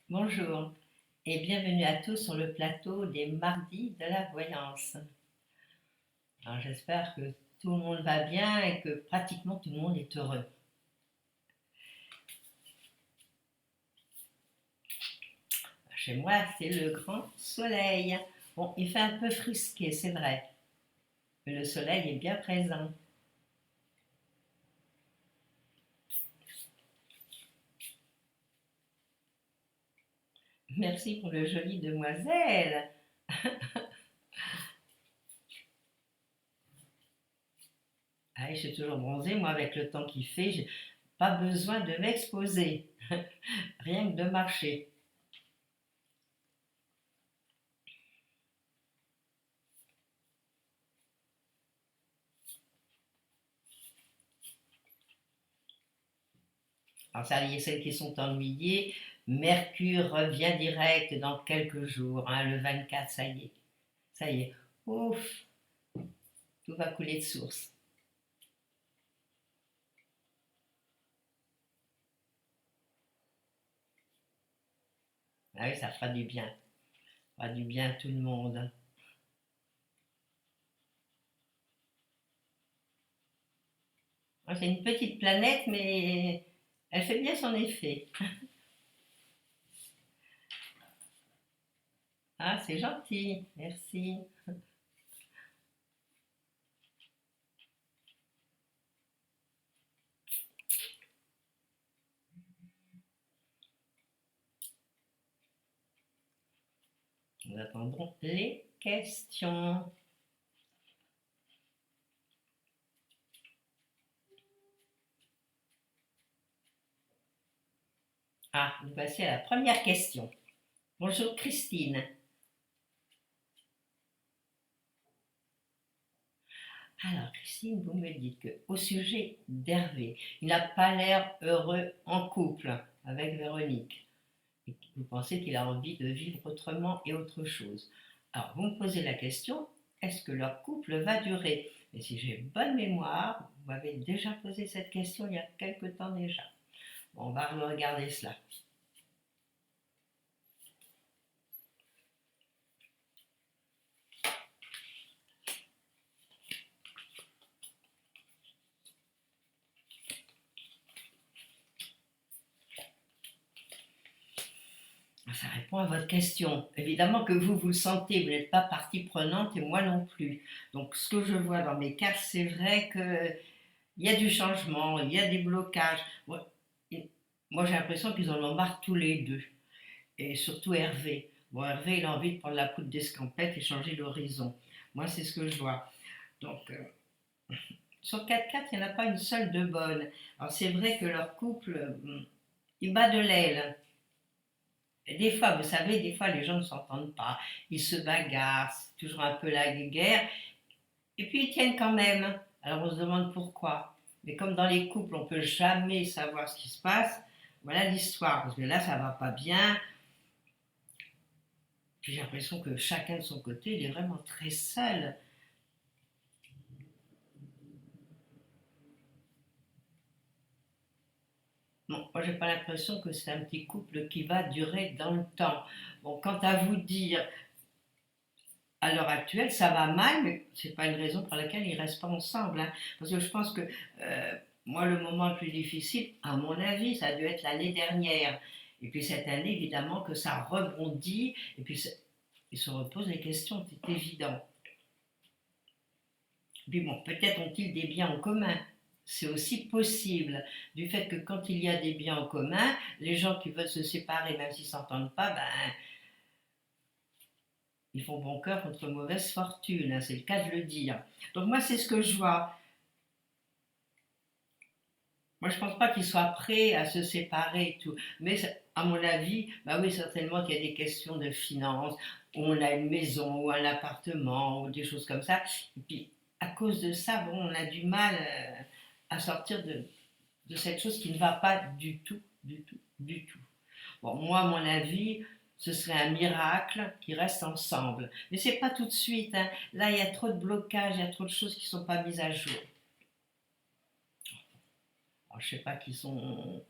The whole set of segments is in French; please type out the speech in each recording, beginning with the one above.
Bonjour et bienvenue à tous sur le plateau des mardis de la voyance. Alors j'espère que tout le monde va bien et que pratiquement tout le monde est heureux. Chez moi, c'est le grand soleil. Bon, il fait un peu frisqué, c'est vrai, mais le soleil est bien présent. Merci pour le joli demoiselle. Ah, je suis toujours bronzée, moi avec le temps qu'il fait, j'ai pas besoin de m'exposer, rien que de marcher. Alors ça y est, celles qui sont ennuyées, Mercure revient direct dans quelques jours, hein, le 24, ça y est, ouf, tout va couler de source. Ah oui, ça fera du bien, ça fera du bien à tout le monde. Ah, c'est une petite planète, mais elle fait bien son effet. Ah, c'est gentil, merci. Nous attendrons les questions. Ah, nous voici à la première question. Bonjour Christine. Alors, Christine, vous me dites que au sujet d'Hervé, il n'a pas l'air heureux en couple avec Véronique. Et vous pensez qu'il a envie de vivre autrement et autre chose. Alors, vous me posez la question, est-ce que leur couple va durer? Et si j'ai bonne mémoire, vous m'avez déjà posé cette question il y a quelque temps déjà. Bon, on va regarder cela. Ça répond à votre question. Évidemment que vous le sentez, vous n'êtes pas partie prenante et moi non plus. Donc, ce que je vois dans mes cartes, c'est vrai que il y a du changement, il y a des blocages. Moi, j'ai l'impression qu'ils en ont marre tous les deux. Et surtout Hervé. Bon, Hervé, il a envie de prendre la poudre d'escampette et changer d'horizon. Moi, c'est ce que je vois. Donc, sur 4-4, il n'y en a pas une seule de bonne. Alors, c'est vrai que leur couple, il bat de l'aile. Et des fois, vous savez, des fois, les gens ne s'entendent pas. Ils se bagarrent, c'est toujours un peu la guerre. Et puis, ils tiennent quand même. Alors, on se demande pourquoi. Mais comme dans les couples, on ne peut jamais savoir ce qui se passe, voilà l'histoire. Parce que là, ça ne va pas bien. Puis j'ai l'impression que chacun de son côté, il est vraiment très seul. Bon, moi, j'ai pas l'impression que c'est un petit couple qui va durer dans le temps. Bon, quant à vous dire, à l'heure actuelle, ça va mal, mais c'est pas une raison pour laquelle ils restent pas ensemble, hein. Parce que je pense que moi, le moment le plus difficile, à mon avis, ça a dû être l'année dernière. Et puis cette année, évidemment, que ça rebondit, et puis ils se reposent les questions, c'est évident. Puis bon, peut-être ont-ils des biens en commun. C'est aussi possible. Du fait que quand il y a des biens en commun, les gens qui veulent se séparer, même s'ils ne s'entendent pas, ben, ils font bon cœur contre mauvaise fortune, hein, c'est le cas de le dire. Donc moi, c'est ce que je vois. Moi, je ne pense pas qu'ils soient prêts à se séparer et tout. Mais à mon avis, bah oui, certainement qu'il y a des questions de finances, où on a une maison ou un appartement ou des choses comme ça. Et puis, à cause de ça, bon, on a du mal à sortir de cette chose qui ne va pas du tout, du tout, du tout. Bon, moi, à mon avis, ce serait un miracle qu'ils restent ensemble. Mais c'est pas tout de suite, hein. Là, il y a trop de blocages, il y a trop de choses qui ne sont pas mises à jour. Alors, je sais pas qui sont.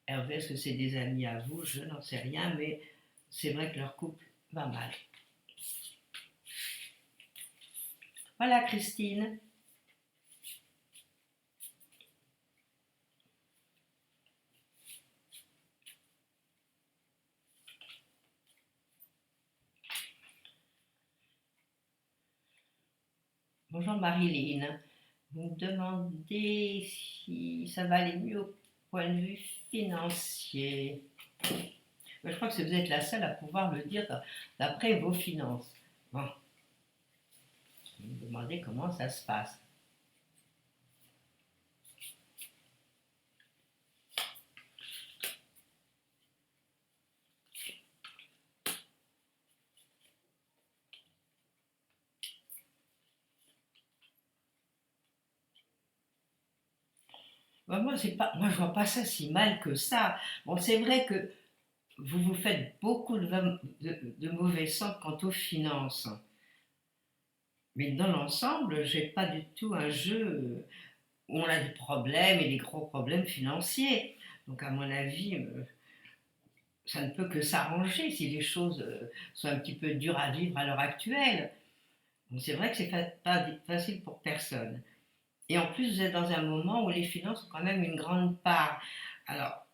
Hervé, est-ce que c'est des amis à vous? Je n'en sais rien, mais c'est vrai que leur couple va mal. Voilà, Christine. Bonjour Marilyn. Vous me demandez si ça va aller mieux au point de vue financier. Je crois que vous êtes la seule à pouvoir le dire d'après vos finances. Bon, vous me demandez comment ça se passe. Ben, moi, je vois pas ça si mal que ça. Bon, c'est vrai que vous vous faites beaucoup de mauvais sang quant aux finances. Mais dans l'ensemble, j'ai pas du tout un jeu où on a des problèmes et des gros problèmes financiers. Donc, à mon avis, ça ne peut que s'arranger si les choses sont un petit peu dures à vivre à l'heure actuelle. Donc, c'est vrai que c'est pas facile pour personne. Et en plus, vous êtes dans un moment où les finances ont quand même une grande part. Alors,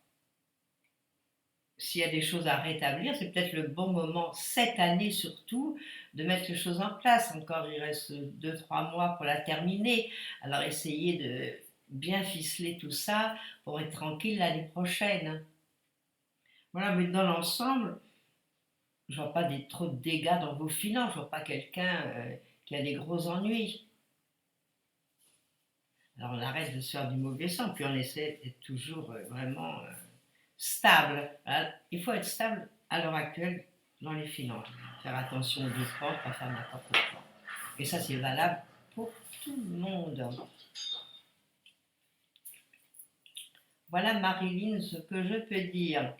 s'il y a des choses à rétablir, c'est peut-être le bon moment, cette année surtout, de mettre les choses en place. Encore, il reste 2-3 mois pour la terminer. Alors, essayez de bien ficeler tout ça pour être tranquille l'année prochaine. Voilà, mais dans l'ensemble, je vois pas trop de dégâts dans vos finances. Je vois pas quelqu'un qui a des gros ennuis. Alors, on arrête de se faire du mauvais sang, puis on essaie d'être toujours vraiment stable. Voilà. Il faut être stable à l'heure actuelle dans les finances. Faire attention aux dépenses, pas faire n'importe quoi. Et ça, c'est valable pour tout le monde. Voilà, Marilyn, ce que je peux dire.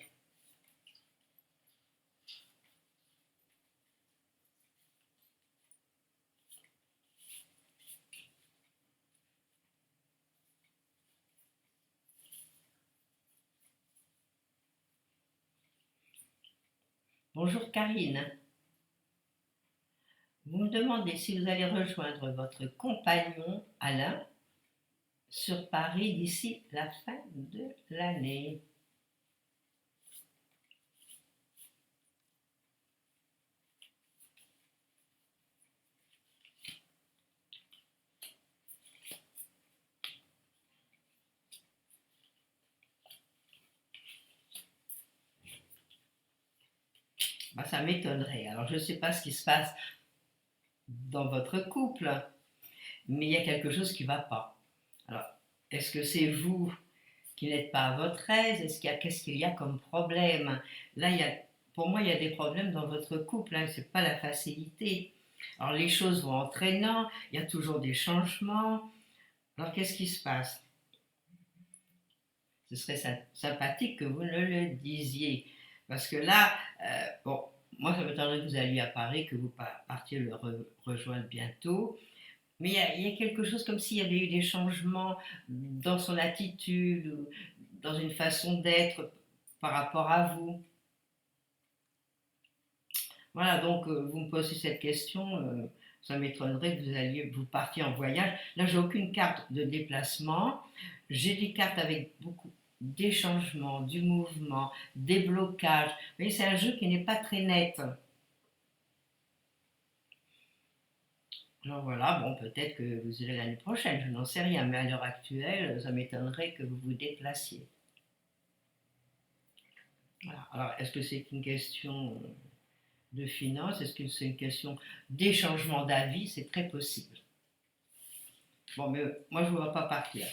Bonjour, Karine. Vous me demandez si vous allez rejoindre votre compagnon, Alain, sur Paris d'ici la fin de l'année. Ben, ça m'étonnerait. Alors, je ne sais pas ce qui se passe dans votre couple, mais il y a quelque chose qui ne va pas. Alors, est-ce que c'est vous qui n'êtes pas à votre aise? Qu'est-ce qu'il y a comme problème? Là, pour moi, il y a des problèmes dans votre couple, hein, c'est pas la facilité. Alors, les choses vont entraînant, il y a toujours des changements. Alors, qu'est-ce qui se passe? Ce serait sympathique que vous ne le disiez. Parce que là, bon, moi, ça m'étonnerait que vous alliez à Paris, que vous partiez le rejoindre bientôt. Mais il y a quelque chose comme s'il y avait eu des changements dans son attitude, ou dans une façon d'être par rapport à vous. Voilà, donc vous me posez cette question, ça m'étonnerait que vous partiez en voyage. Là, j'ai aucune carte de déplacement. J'ai des cartes avec beaucoup des changements, du mouvement, des blocages. Vous voyez, c'est un jeu qui n'est pas très net. Alors voilà, bon, peut-être que vous irez l'année prochaine, je n'en sais rien, mais à l'heure actuelle, ça m'étonnerait que vous vous déplaciez. Voilà. Alors, est-ce que c'est une question de finances? Est-ce que c'est une question des changements d'avis? C'est très possible. Bon, mais moi, je ne vous vois pas partir.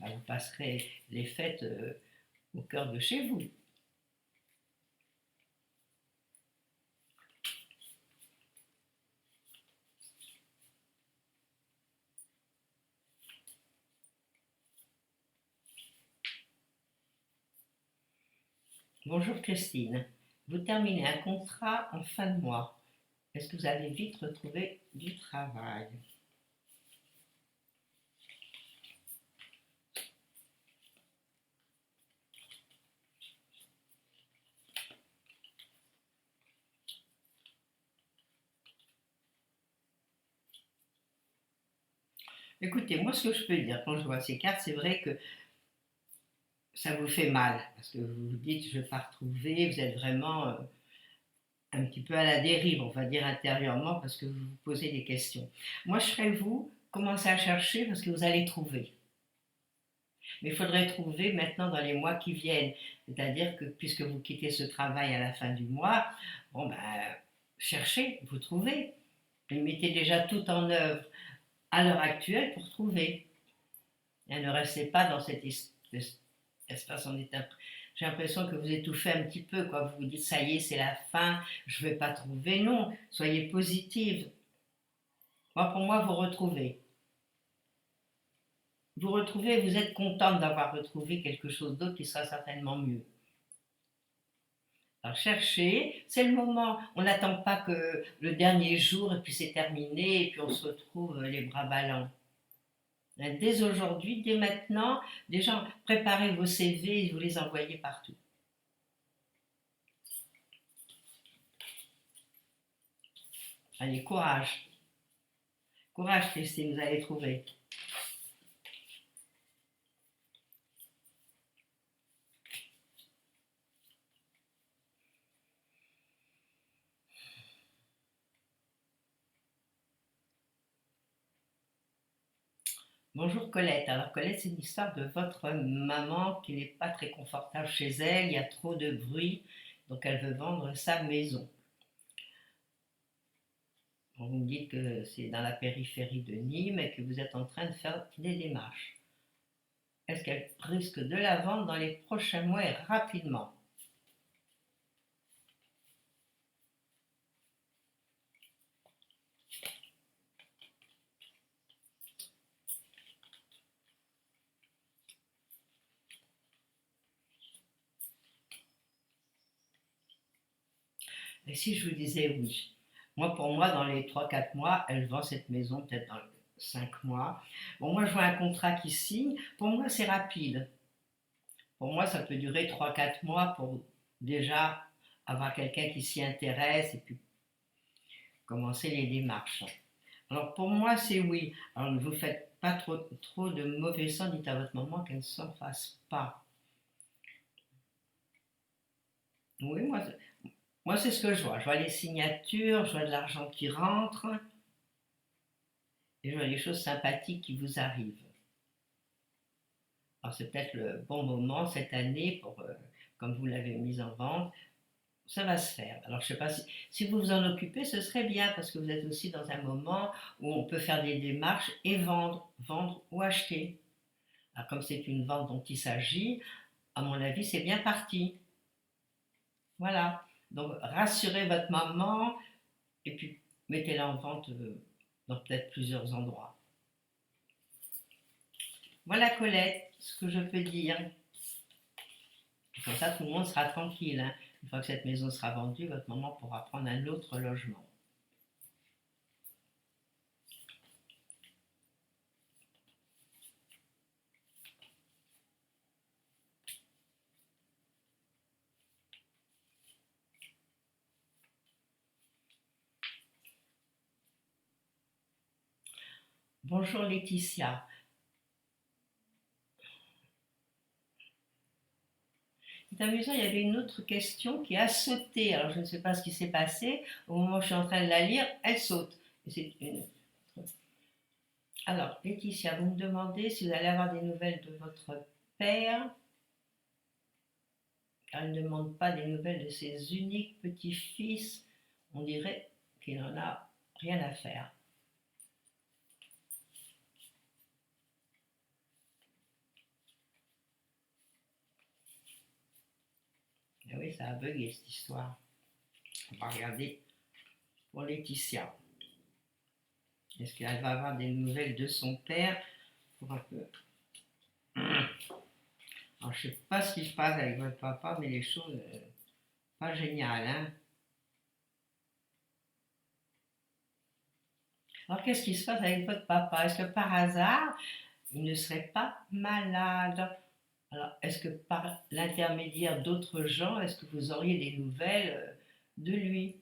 Là, vous passerez les fêtes au cœur de chez vous. Bonjour Christine. Vous terminez un contrat en fin de mois. Est-ce que vous allez vite retrouver du travail? Écoutez, moi, ce que je peux dire quand je vois ces cartes, c'est vrai que ça vous fait mal, parce que vous vous dites, je ne vais pas retrouver, vous êtes vraiment un petit peu à la dérive, on va dire intérieurement, parce que vous vous posez des questions. Moi, je serais vous, commencez à chercher parce que vous allez trouver. Mais il faudrait trouver maintenant dans les mois qui viennent. C'est-à-dire que puisque vous quittez ce travail à la fin du mois, bon ben, cherchez, vous trouvez. Et mettez déjà tout en œuvre à l'heure actuelle pour trouver. Et ne restez pas dans cet espace en état. J'ai l'impression que vous étouffez un petit peu, quoi. Vous vous dites, ça y est, c'est la fin, je ne vais pas trouver. Non, soyez positive. Moi, pour moi, vous retrouvez. Vous retrouvez, vous êtes contente d'avoir retrouvé quelque chose d'autre qui sera certainement mieux. Alors cherchez, c'est le moment. On n'attend pas que le dernier jour et puis c'est terminé et puis on se retrouve les bras ballants. Dès aujourd'hui, dès maintenant, déjà préparez vos CV et vous les envoyez partout. Allez, courage. Courage, Christine, vous allez trouver. Bonjour Colette. Alors Colette, c'est une histoire de votre maman qui n'est pas très confortable chez elle, il y a trop de bruit, donc elle veut vendre sa maison. Vous me dites que c'est dans la périphérie de Nîmes et que vous êtes en train de faire des démarches. Est-ce qu'elle risque de la vendre dans les prochains mois et rapidement? Et si je vous disais oui? Moi, pour moi, dans les 3 4 mois, elle vend cette maison, peut-être dans 5 mois. Bon, moi, je vois un contrat qui signe. Pour moi, c'est rapide. Pour moi, ça peut durer 3 4 mois pour déjà avoir quelqu'un qui s'y intéresse et puis commencer les démarches. Alors pour moi, c'est oui. Alors ne vous faites pas trop de mauvais sang, dites à votre maman qu'elle ne s'en fasse pas. Oui, moi c'est ce que je vois. Je vois les signatures, je vois de l'argent qui rentre et je vois des choses sympathiques qui vous arrivent. Alors c'est peut-être le bon moment cette année pour, comme vous l'avez mise en vente, ça va se faire. Alors je ne sais pas si vous vous en occupez, ce serait bien parce que vous êtes aussi dans un moment où on peut faire des démarches et vendre ou acheter. Alors comme c'est une vente dont il s'agit, à mon avis, c'est bien parti. Voilà. Donc rassurez votre maman et puis mettez-la en vente dans peut-être plusieurs endroits. Voilà Colette, ce que je peux dire. Comme ça, tout le monde sera tranquille, hein. Une fois que cette maison sera vendue, votre maman pourra prendre un autre logement. Bonjour Laetitia. C'est amusant, il y avait une autre question qui a sauté. Alors je ne sais pas ce qui s'est passé. Au moment où je suis en train de la lire, elle saute. Alors, Laetitia, vous me demandez si vous allez avoir des nouvelles de votre père, car il ne demande pas des nouvelles de ses uniques petits-fils. On dirait qu'il n'en a rien à faire. Et oui, ça a bugué cette histoire. On va regarder pour Laetitia. Est-ce qu'elle va avoir des nouvelles de son père pour un peu... Alors, je ne sais pas ce qui se passe avec votre papa, mais les choses, pas géniales, hein. Alors, qu'est-ce qui se passe avec votre papa? Est-ce que par hasard, il ne serait pas malade? Alors, est-ce que par l'intermédiaire d'autres gens, est-ce que vous auriez des nouvelles de lui?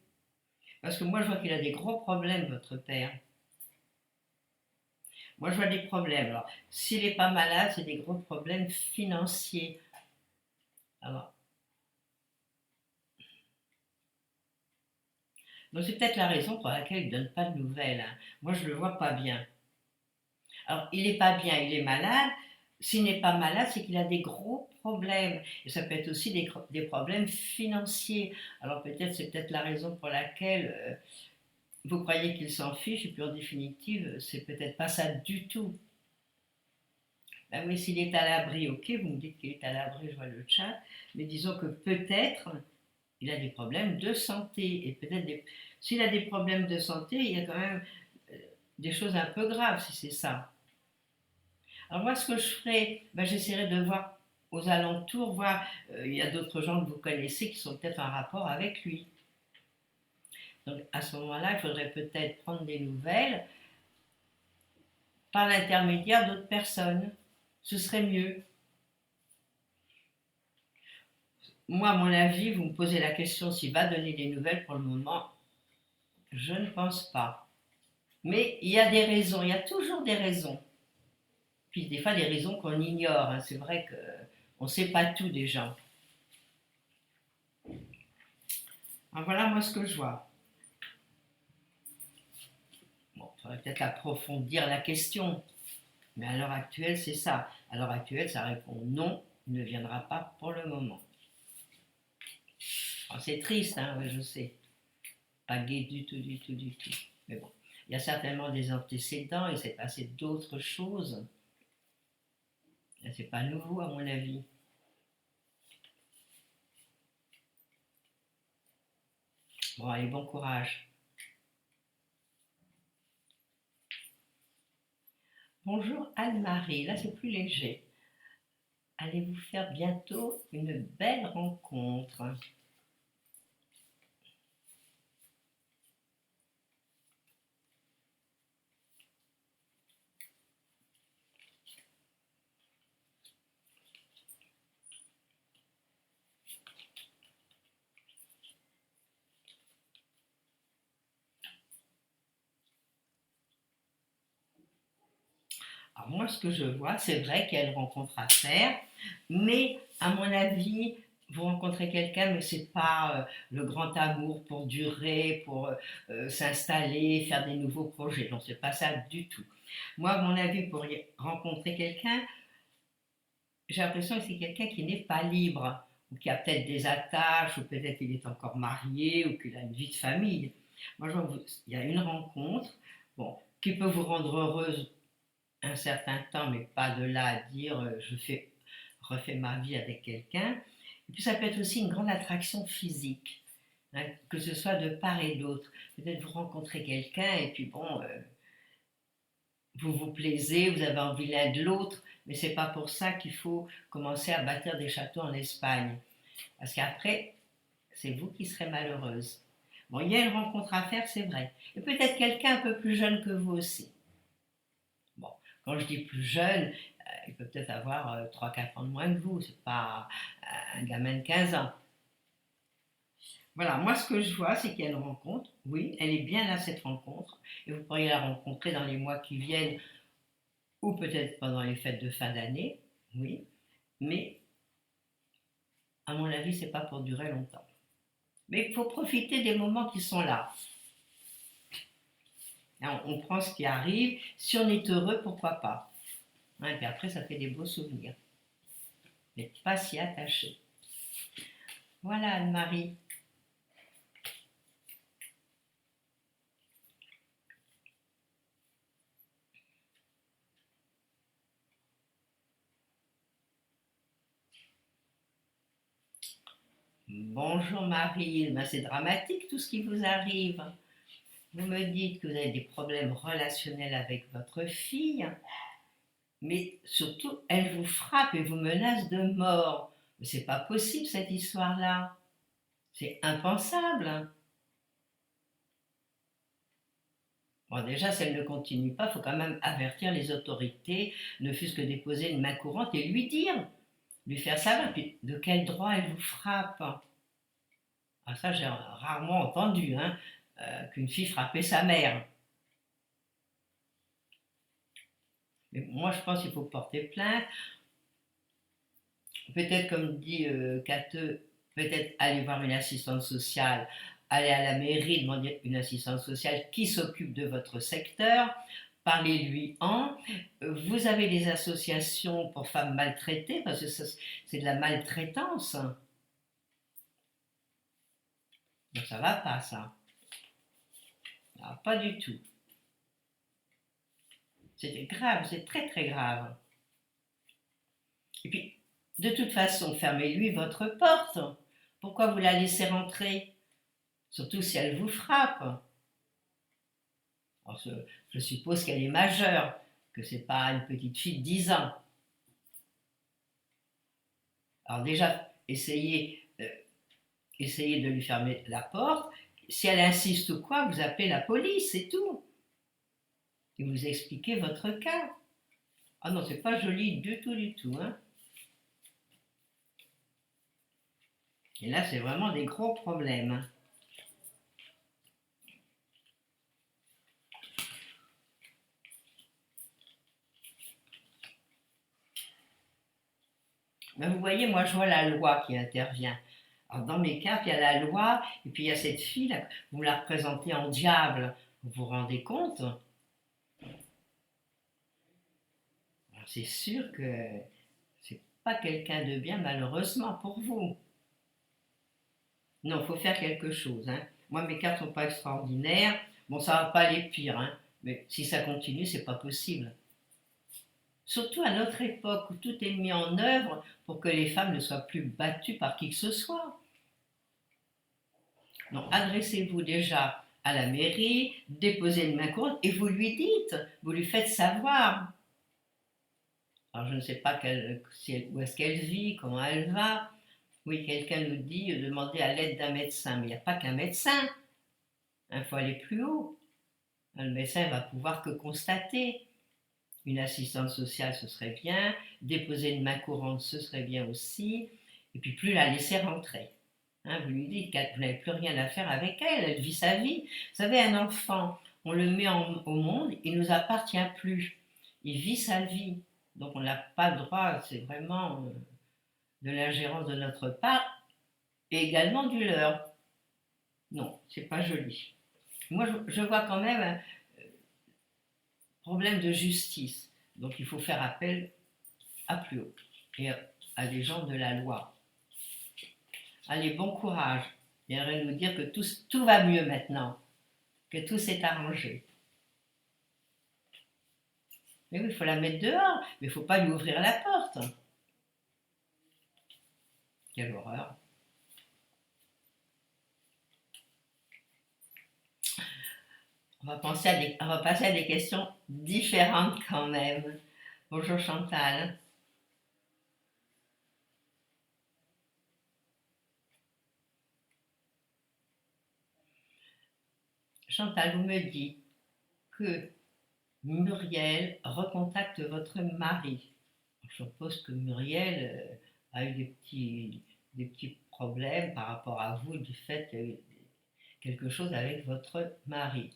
Parce que moi, je vois qu'il a des gros problèmes, votre père. Moi, je vois des problèmes. Alors, s'il n'est pas malade, c'est des gros problèmes financiers. Alors, donc c'est peut-être la raison pour laquelle il ne donne pas de nouvelles, hein. Moi, je ne le vois pas bien. Alors, il n'est pas bien, il est malade. S'il n'est pas malade, c'est qu'il a des gros problèmes. Et ça peut être aussi des problèmes financiers. Alors, peut-être, c'est peut-être la raison pour laquelle vous croyez qu'il s'en fiche, et puis en définitive, c'est peut-être pas ça du tout. Ben oui, s'il est à l'abri, ok, vous me dites qu'il est à l'abri, je vois le chat, mais disons que peut-être il a des problèmes de santé, et peut-être s'il a des problèmes de santé, il y a quand même euh, des choses un peu graves si c'est ça. Alors moi, ce que je ferais, ben, j'essaierai de voir aux alentours, voir, il y a d'autres gens que vous connaissez qui sont peut-être en rapport avec lui. Donc à ce moment-là, il faudrait peut-être prendre des nouvelles par l'intermédiaire d'autres personnes. Ce serait mieux. Moi, à mon avis, vous me posez la question s'il va donner des nouvelles pour le moment. Je ne pense pas. Mais il y a des raisons, il y a toujours des raisons. Puis des fois des raisons qu'on ignore, hein. C'est vrai qu'on ne sait pas tout des gens. Alors voilà moi ce que je vois. Bon, il faudrait peut-être approfondir la question. Mais à l'heure actuelle, c'est ça. À l'heure actuelle, ça répond non, il ne viendra pas pour le moment. C'est triste, hein, ouais, je sais. Pas gai du tout, du tout, du tout. Mais bon, il y a certainement des antécédents, il s'est passé d'autres choses. C'est pas nouveau à mon avis. Bon, allez, bon courage. Bonjour Anne-Marie, là c'est plus léger. Allez-vous faire bientôt une belle rencontre? Alors moi, ce que je vois, c'est vrai qu'il y a une rencontre à faire, mais à mon avis, vous rencontrez quelqu'un, mais c'est pas le grand amour pour durer, pour s'installer, faire des nouveaux projets. Non, c'est pas ça du tout. Moi, à mon avis, pour rencontrer quelqu'un, j'ai l'impression que c'est quelqu'un qui n'est pas libre, ou qui a peut-être des attaches, ou peut-être qu'il est encore marié, ou qu'il a une vie de famille. Moi, je vois qu'il y a une rencontre, bon, qui peut vous rendre heureuse un certain temps, mais pas de là à dire refais ma vie avec quelqu'un. Et puis ça peut être aussi une grande attraction physique, hein, que ce soit de part et d'autre. Peut-être vous rencontrez quelqu'un et puis bon, vous vous plaisez, vous avez envie l'un de l'autre, mais c'est pas pour ça qu'il faut commencer à bâtir des châteaux en Espagne. Parce qu'après, c'est vous qui serez malheureuse. Bon, il y a une rencontre à faire, c'est vrai. Et peut-être quelqu'un un peu plus jeune que vous aussi. Bon, quand je dis plus jeune, il peut peut-être avoir 3-4 ans de moins que vous, c'est pas un gamin de 15 ans. Voilà, moi ce que je vois, c'est qu'il y a une rencontre. Oui, elle est bien là cette rencontre, et vous pourriez la rencontrer dans les mois qui viennent, ou peut-être pendant les fêtes de fin d'année, oui, mais à mon avis, c'est pas pour durer longtemps. Mais il faut profiter des moments qui sont là. On prend ce qui arrive, si on est heureux, pourquoi pas. Hein, et puis après, ça fait des beaux souvenirs. Mais pas s'y attacher. Voilà, Anne-Marie. Bonjour Marie, ben, c'est dramatique tout ce qui vous arrive. Vous me dites que vous avez des problèmes relationnels avec votre fille, mais surtout elle vous frappe et vous menace de mort. Mais c'est pas possible cette histoire-là. C'est impensable. Bon, déjà, si elle ne continue pas, il faut quand même avertir les autorités, ne fût-ce que déposer une main courante et lui faire savoir. Puis, de quel droit elle vous frappe? Ah, ça, j'ai rarement entendu, hein, qu'une fille frappait sa mère. Mais moi, je pense qu'il faut porter plainte. Peut-être, comme dit Cateux, peut-être aller voir une assistante sociale, aller à la mairie, demander une assistante sociale qui s'occupe de votre secteur, parlez-lui en. Vous avez des associations pour femmes maltraitées, parce que c'est de la maltraitance. Donc ça va pas, ça. Alors, pas du tout. C'est grave, c'est très très grave. Et puis, de toute façon, fermez-lui votre porte. Pourquoi vous la laissez rentrer? Surtout si elle vous frappe. Alors, je suppose qu'elle est majeure, que c'est pas une petite fille de 10 ans. Alors déjà, essayez de lui fermer la porte. Si elle insiste ou quoi, vous appelez la police, c'est tout. Et vous expliquez votre cas. Ah non, c'est pas joli du tout, hein. Et là, c'est vraiment des gros problèmes. Mais vous voyez, moi, je vois la loi qui intervient. Alors, dans mes cartes, il y a la loi, et puis il y a cette fille, là, vous la représentez en diable. Vous vous rendez compte? Alors, c'est sûr que c'est pas quelqu'un de bien, malheureusement, pour vous. Non, il faut faire quelque chose, hein. Moi, mes cartes sont pas extraordinaires. Bon, ça va pas aller pire, hein. Mais si ça continue, c'est pas possible. Surtout à notre époque où tout est mis en œuvre pour que les femmes ne soient plus battues par qui que ce soit. Donc adressez-vous déjà à la mairie, déposez une main courante et vous lui dites, vous lui faites savoir. Alors je ne sais pas où est-ce qu'elle vit, comment elle va. Oui, quelqu'un nous dit demander à l'aide d'un médecin, mais il n'y a pas qu'un médecin. Il faut aller plus haut. Le médecin va pouvoir que constater. Une assistante sociale, ce serait bien. Déposer une main courante, ce serait bien aussi. Et puis plus la laisser rentrer. Hein, vous lui dites que vous n'avez plus rien à faire avec elle, elle vit sa vie. Vous savez, un enfant, on le met au monde, il ne nous appartient plus. Il vit sa vie. Donc on n'a pas le droit, c'est vraiment de l'ingérence de notre part et également du leur. Non, c'est pas joli. Moi, je vois quand même un problème de justice. Donc il faut faire appel à plus haut et à des gens de la loi. Allez, bon courage. J'aimerais nous dire que tout va mieux maintenant, que tout s'est arrangé. Mais oui, il faut la mettre dehors, mais il ne faut pas lui ouvrir la porte. Quelle horreur. On va passer à des questions différentes quand même. Bonjour Chantal. Chantal, vous me dites que Muriel recontacte votre mari. Je suppose que Muriel a eu des petits problèmes par rapport à vous du fait qu'il y a eu quelque chose avec votre mari.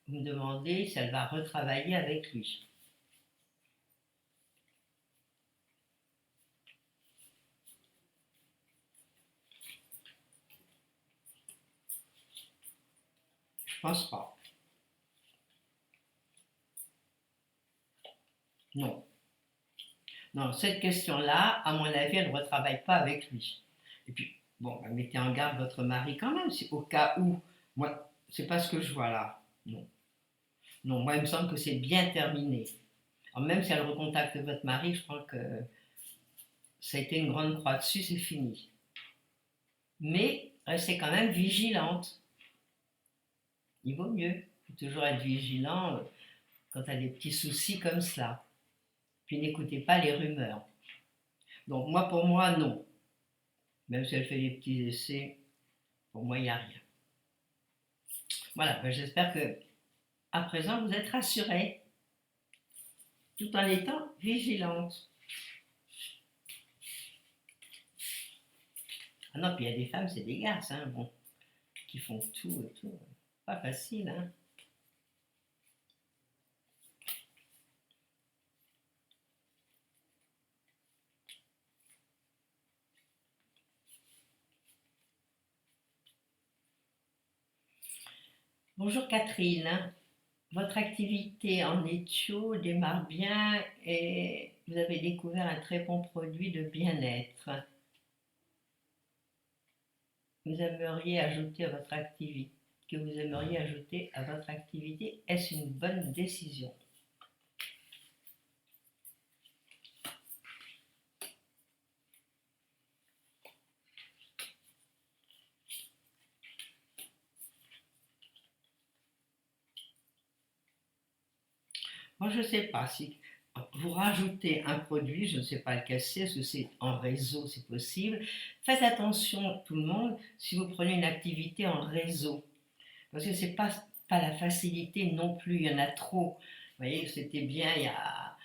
Vous me demandez si elle va retravailler avec lui. Je pense pas. Non. Non, cette question-là, à mon avis, elle ne retravaille pas avec lui. Et puis, bon, mettez en garde votre mari quand même, au cas où. Moi, c'est pas ce que je vois là. Non. Non, moi, il me semble que c'est bien terminé. Alors, même si elle recontacte votre mari, je crois que ça a été une grande croix dessus, c'est fini. Mais restez quand même vigilante. Il vaut mieux. Il faut toujours être vigilant quand tu as des petits soucis comme cela. Puis n'écoutez pas les rumeurs. Donc moi, pour moi, non. Même si elle fait des petits essais, pour moi, il n'y a rien. Voilà, ben, j'espère que à présent, vous êtes rassurée, tout en étant vigilante. Ah non, puis il y a des femmes, c'est des garces, hein, bon, qui font tout et tout. Pas facile, hein. Bonjour Catherine, votre activité en éthio démarre bien et vous avez découvert un très bon produit de bien-être. Vous aimeriez ajouter à votre activité, que vous aimeriez ajouter à votre activité. Est-ce une bonne décision? Moi, je ne sais pas si vous rajoutez un produit, je ne sais pas lequel c'est, est-ce que c'est en réseau, c'est possible. Faites attention, tout le monde, si vous prenez une activité en réseau, parce que c'est pas la facilité non plus, il y en a trop. Vous voyez, c'était bien il y a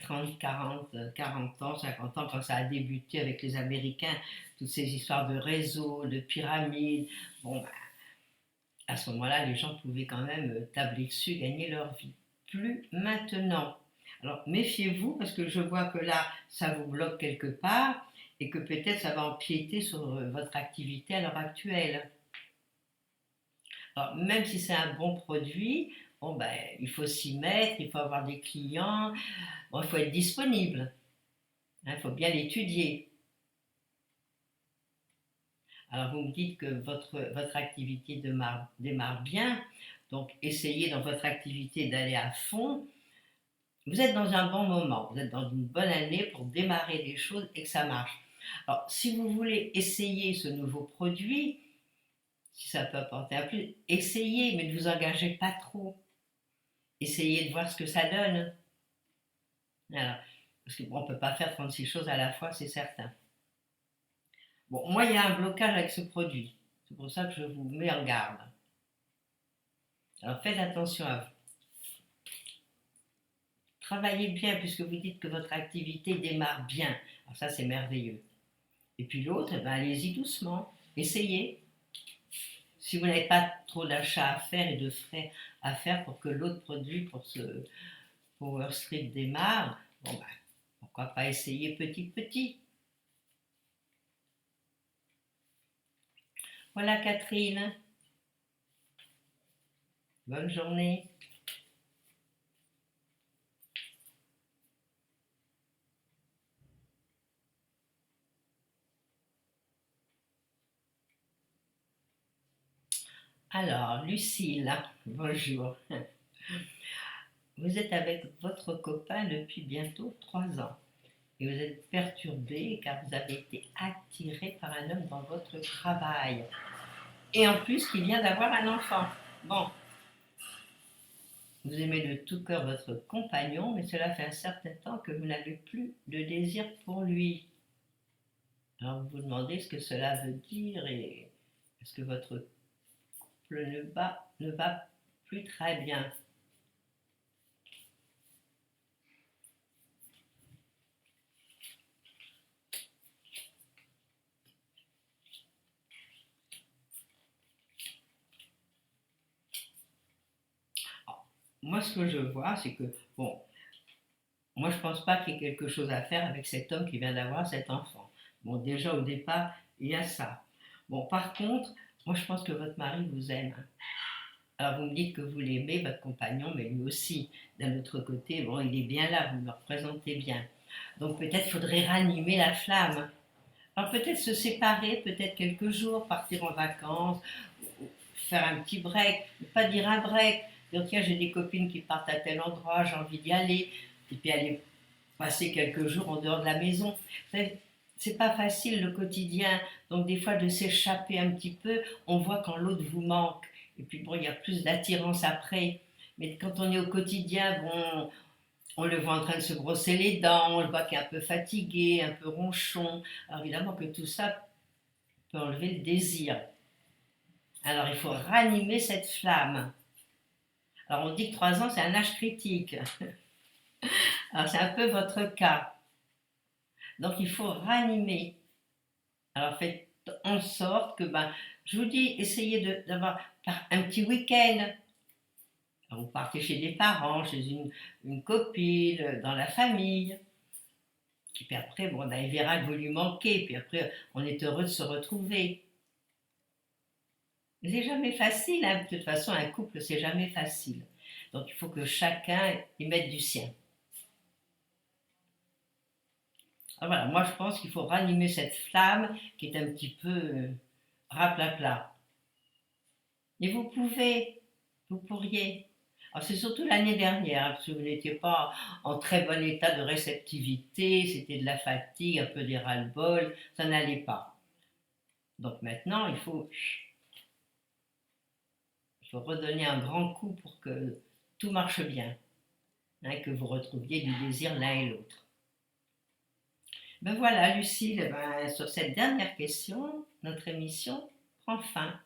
30, 40 ans, 50 ans, quand ça a débuté avec les Américains, toutes ces histoires de réseaux, de pyramides. Bon, ben, à ce moment-là, les gens pouvaient quand même tabler dessus, gagner leur vie. Plus maintenant. Alors méfiez-vous parce que je vois que là, ça vous bloque quelque part et que peut-être ça va empiéter sur votre activité à l'heure actuelle. Alors, même si c'est un bon produit, bon, ben, il faut s'y mettre, il faut avoir des clients, bon, il faut être disponible, hein, il faut bien l'étudier. Alors, vous me dites que votre activité démarre bien, donc essayez dans votre activité d'aller à fond. Vous êtes dans un bon moment, vous êtes dans une bonne année pour démarrer des choses et que ça marche. Alors, si vous voulez essayer ce nouveau produit, si ça peut apporter un plus, essayez, mais ne vous engagez pas trop. Essayez de voir ce que ça donne. Alors, parce qu'on ne peut pas faire 36 choses à la fois, c'est certain. Bon, moi, il y a un blocage avec ce produit. C'est pour ça que je vous mets en garde. Alors, faites attention à vous. Travaillez bien puisque vous dites que votre activité démarre bien. Alors ça, c'est merveilleux. Et puis l'autre, ben, allez-y doucement. Essayez. Si vous n'avez pas trop d'achats à faire et de frais à faire pour que l'autre produit, pour ce Power Strip démarre, bon ben, pourquoi pas essayer petit. Voilà Catherine, bonne journée. Alors, Lucille, bonjour. Vous êtes avec votre copain depuis bientôt 3 ans et vous êtes perturbée car vous avez été attirée par un homme dans votre travail. Et en plus, qui vient d'avoir un enfant. Bon, vous aimez de tout cœur votre compagnon, mais cela fait un certain temps que vous n'avez plus de désir pour lui. Alors vous vous demandez ce que cela veut dire et est-ce que votre couple ne va plus très bien. Alors, moi, ce que je vois, c'est que, bon, moi, je ne pense pas qu'il y ait quelque chose à faire avec cet homme qui vient d'avoir cet enfant. Bon, déjà, au départ, il y a ça. Bon, par contre, moi, je pense que votre mari vous aime. Alors, vous me dites que vous l'aimez, votre compagnon, mais lui aussi. D'un autre côté, bon, il est bien là, vous me le représentez bien. Donc, peut-être faudrait ranimer la flamme. Alors, peut-être se séparer, peut-être quelques jours, partir en vacances, faire un petit break, ne pas dire un break, dire tiens j'ai des copines qui partent à tel endroit, j'ai envie d'y aller, et puis aller passer quelques jours en dehors de la maison. C'est pas facile le quotidien, donc des fois de s'échapper un petit peu, on voit quand l'autre vous manque, et puis bon il y a plus d'attirance après, mais quand on est au quotidien, bon on le voit en train de se brosser les dents, on le voit qu'il est un peu fatigué, un peu ronchon, alors évidemment que tout ça peut enlever le désir. Alors il faut ranimer cette flamme. Alors on dit que 3 ans c'est un âge critique. Alors c'est un peu votre cas. Donc il faut ranimer. Alors faites en sorte que, ben, je vous dis, essayez d'avoir un petit week-end. Vous partez chez des parents, chez une copine, dans la famille. Et puis après, bon, ben, il verra que vous lui manquez. Puis après, on est heureux de se retrouver. C'est jamais facile, hein. De toute façon, un couple, c'est jamais facile. Donc il faut que chacun y mette du sien. Alors voilà, moi je pense qu'il faut ranimer cette flamme qui est un petit peu raplapla. Et vous pourriez. Alors c'est surtout l'année dernière, hein, parce que vous n'étiez pas en très bon état de réceptivité, c'était de la fatigue, un peu des ras-le-bol, ça n'allait pas. Donc maintenant, il faut redonner un grand coup pour que tout marche bien, hein, que vous retrouviez du désir l'un et l'autre. Ben voilà, Lucille, ben, sur cette dernière question, notre émission prend fin.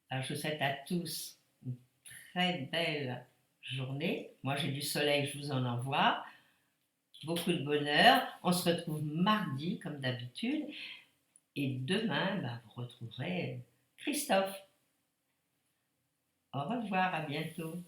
Alors je vous souhaite à tous une très belle journée. Moi j'ai du soleil, je vous en envoie. Beaucoup de bonheur. On se retrouve mardi comme d'habitude. Et demain, ben, vous retrouverez Christophe. Au revoir, à bientôt.